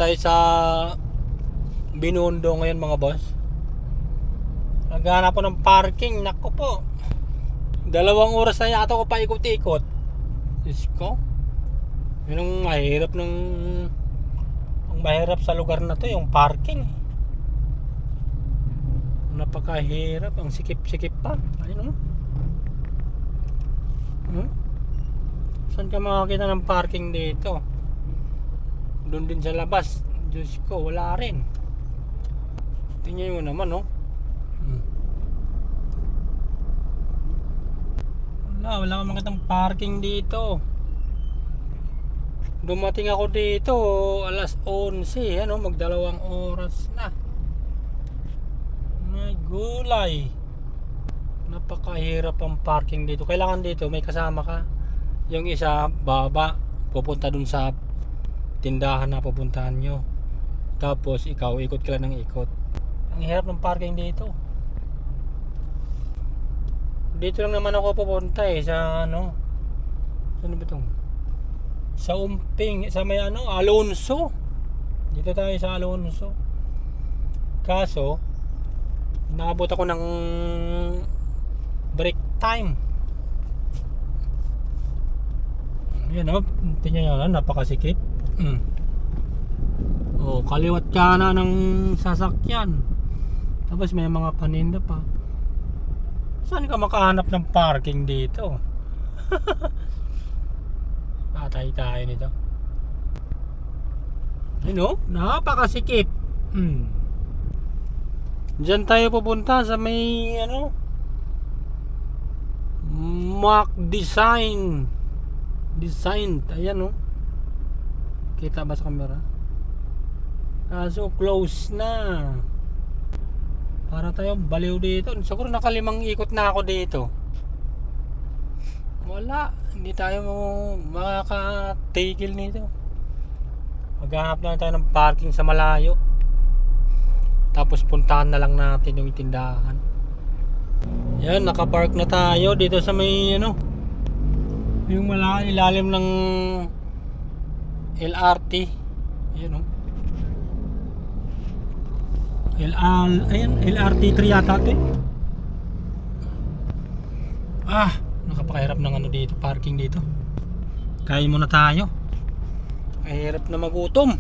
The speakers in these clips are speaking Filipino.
tayo sa Binondo ngayon mga boss. Naghahanap po ng parking. Naku po, 2 oras na yata ko pa ikot-ikot. Diyos ko, yun ang mahirap sa lugar na to, yung parking. Napakahirap, ang sikip-sikip pa. Ayun Saan ka makakita ng parking dito? Doon din sa labas. Diyos ko, wala rin. Tingnan mo naman, oh. Wala kang makitang parking dito. Dumating ako dito alas 11, ano, mag-2 oras na. May gulay. Napakahirap ang parking dito. Kailangan dito may kasama ka. Yung isa baba, pupunta dun sa tindahan na pupuntahan nyo. Tapos ikaw ikot ka lang ng ikot. Ang hirap ng parking dito. Dito lang naman ako pupunta sa ano. Saan ba 'to? Sa Umping, sa may Alonso. Dito tayo sa Alonso. Kaso naabot ako ng break time. Yan tingnan nyo, napakasikip. Kaliwat kanan ng sasakyan. Tapos may mga paninda pa. Saan ka makahanap ng parking dito? Patay tayo nito. Napakasikip. Diyan tayo pupunta sa may Mac Design. Ayan kita ba sa camera? Kaso close na. Para tayo baliw dito. Siguro naka5 ikot na ako dito. Wala, hindi tayo makakatigil nito. Maghanap lang tayo ng parking sa malayo. Tapos puntahan na lang natin yung tindahan. Yan, nakapark na tayo dito sa may yung ilalim ng LRT. Ayan LRT 3 yata ito. Nakapakahirap ng dito, parking dito. Kain muna tayo. Kahirap na magutom.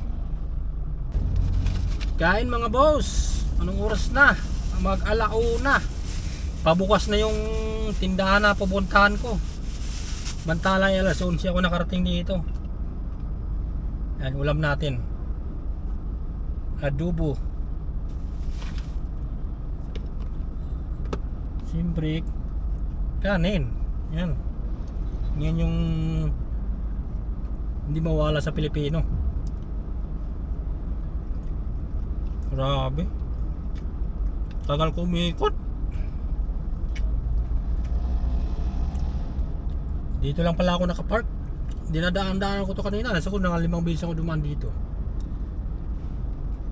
Kain mga boss. Anong oras na? Mag-alauna. Pabukas na yung tindahan na pupuntahan ko. Bantalang alas 11 ako nakarating dito. Yan, ulam natin. Adobo. Siyempre kanin. Yan yung hindi mawala sa Pilipino. Grabe, tagal ko umikot. Dito lang pala ako nakapark. Dinadaan-daan ko to kanina. Nasa ko nang 5 beses ako dumaan dito.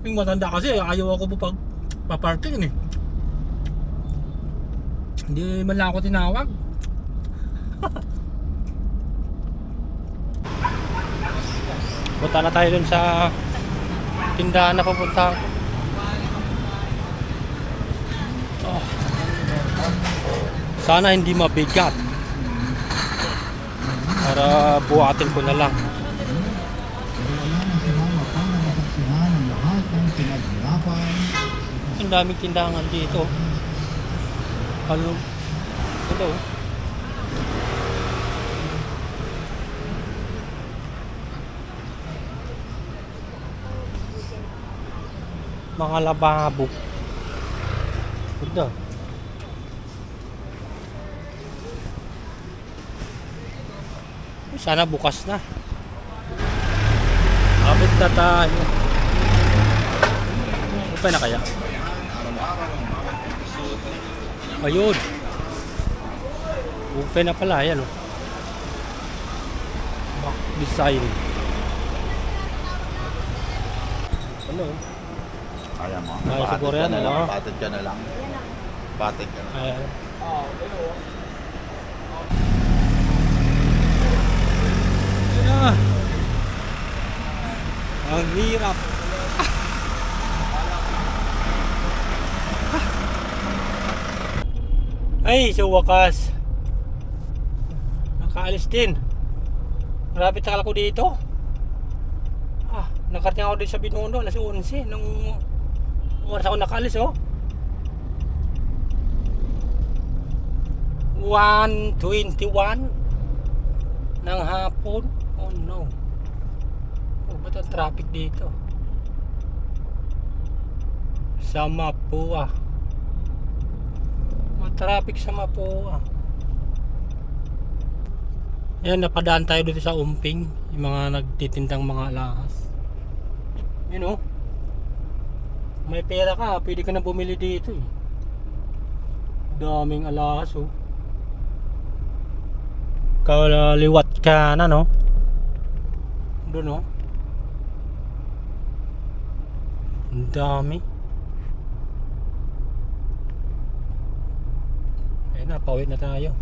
Yung matanda kasi ayaw ako paparking Hindi man lang ako tinawag. Punta na tayo dun sa tindahan na papunta. Sana hindi mabigat. Para buhatin ko na lang. Ang daming tindahan dito. Hello. Mga lababo. Ganda. Sana bukas na. Abot na tayo. Upay na kaya? Ayun. Upay na pala. Ayan Mac Design. Kaya mo. Siguro yan, Patid ka na lang. Ayan. Ang hirap. Ay, sa wakas. Nakaalis din. Malapit na ko dito. Nakarating ako din sa Binondo, alas 11 nung oras ako nakaalis, oh. 1:21 ng hapon. Oh no. Oh, ba't ang traffic dito? Sa Mapua. Traffic sa Mapua. Yan, napadaan tayo dito sa Umping. Yung mga nagtitindang mga alahas. You know, may pera ka, pwede ka na bumili dito eh. Daming alahas, oh. Kaliwat ka na, no? Doon, no? Ang dami. Ayun na, pawit na tayo.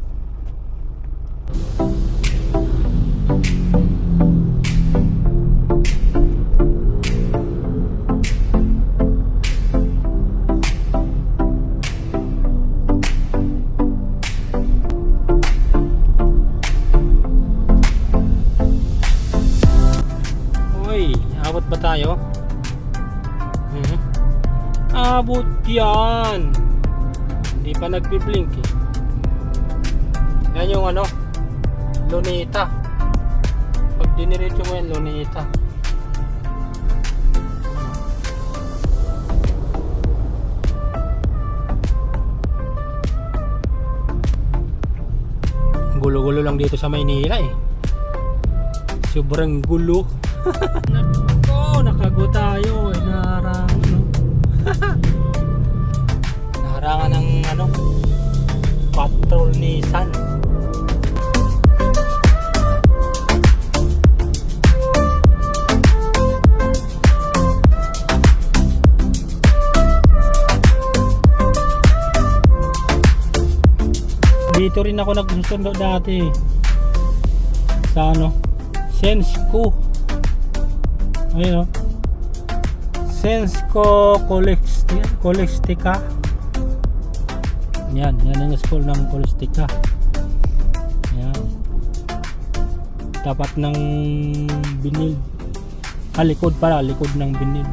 Abot ba tayo? Abot yan. Hindi pa nagbi-blink eh. Yan yung ano, Luneta. Pag diniretso mo yan, Luneta. Gulo-gulo lang dito sa Maynila eh. Sobrang gulo. Nakago tayo eh, naharangan, no? Naharangan ng ano, patrol Nissan. Dito rin ako nagsusundo dati sa ano, Sensco. Ayun, oh. Sensco Colistica. Yan ang school ng Colistica. Yan. Tapat ng Binil. Likod pala, likod ng Binil.